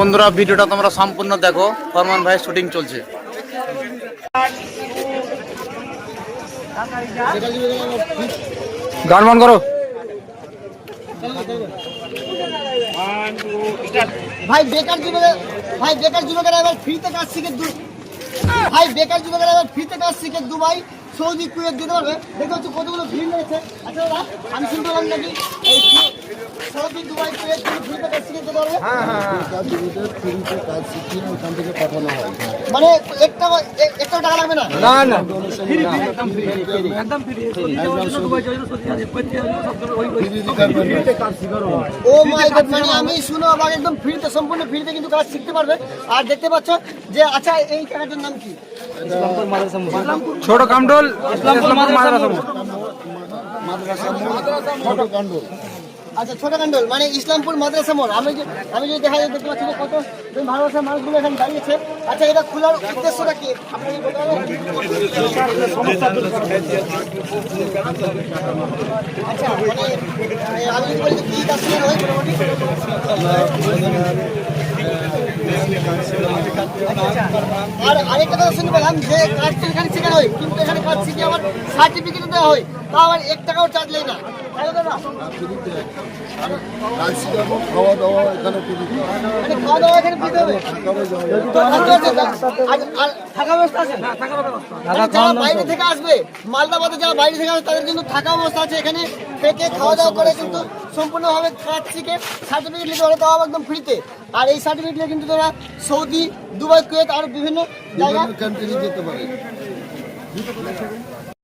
বন্ধুরা ভিডিওটা তোমরা সম্পূর্ণ দেখো, ফরমান ভাইয়ের শুটিং চলছে। গান মান করো ভাই। বেকার যুবকেরা এবার ফ্রিতে কাজ শিখে ভাই বেকার যুবকেরা এবার ফ্রিতে কাজ শিখে দুবাই, সৌদি, কুয়েত দিতে পারবে। দেখতে হচ্ছে কতগুলো ভিড় রয়েছে। আচ্ছা দাদা, আমি শুনতে পেলাম নাকি এই সৌদি, দুবাই, কুয়েত ফ্রিতে কাজ শিখে দিতে পারবে। ফ্রিতে কাজ শিখিয়ে ওখান থেকে পাঠানো হয়। মানে একটা টাকা লাগবে না? না না, ও মাই গড, মানে আমি শুনো আবার একদম ফ্রিতে, সম্পূর্ণ ফ্রিতে কিন্তু কাজ শিখতে পারবে। আর দেখতে পাচ্ছ যে, আচ্ছা এই জায়গাটার নাম কি? ছোট কামডোল ইসলামপুর মাদ্রাসা। আচ্ছা, ছোট কান্ডল মানে ইসলামপুর মাদ্রাসা মোড়। আমি যদি দেখা যায়, দেখতে পাচ্ছি যে কত ভালোবাসার মানুষগুলো এখানে দাঁড়িয়েছে। আচ্ছা, এটা খোলার উদ্দেশ্যটা কি আপনাকে বলতে হবে? আচ্ছা, মানে আমি যদি বলি কি কাজ শেখানো হয় মোটামুটি? আর আরেকটা কথা শুনতে পেলাম যে কাজ তো এখানে শেখানো হয়, কিন্তু এখানে কাজ শিখে আবার সার্টিফিকেট দেওয়া হয়, তা আবার 1 টাকাও চার্জ নেই না। কাজ শিখাবো, খাওয়া দাওয়া এখানে ফ্রিতে। মানে খাওয়া দাওয়া এখানে ফ্রিতে হবে? আর থাকা ব্যবস্থা আছে? যারা বাইরে থেকে আসবে, মালদা বাদে যারা বাইরে থেকে আসবে, তাদের কিন্তু থাকা ব্যবস্থা আছে। এখানে থেকে খাওয়া দাওয়া করে কিন্তু সম্পূর্ণভাবে কাজ শিখে সার্টিফিকেট নিতে পারে, তাও একদম ফ্রিতে। আর এই সার্টিফিকেট কিন্তু তোরা সৌদি, দুবাই, কুয়েত আর বিভিন্ন জায়গায় কান্ট্রি যেতে পারে।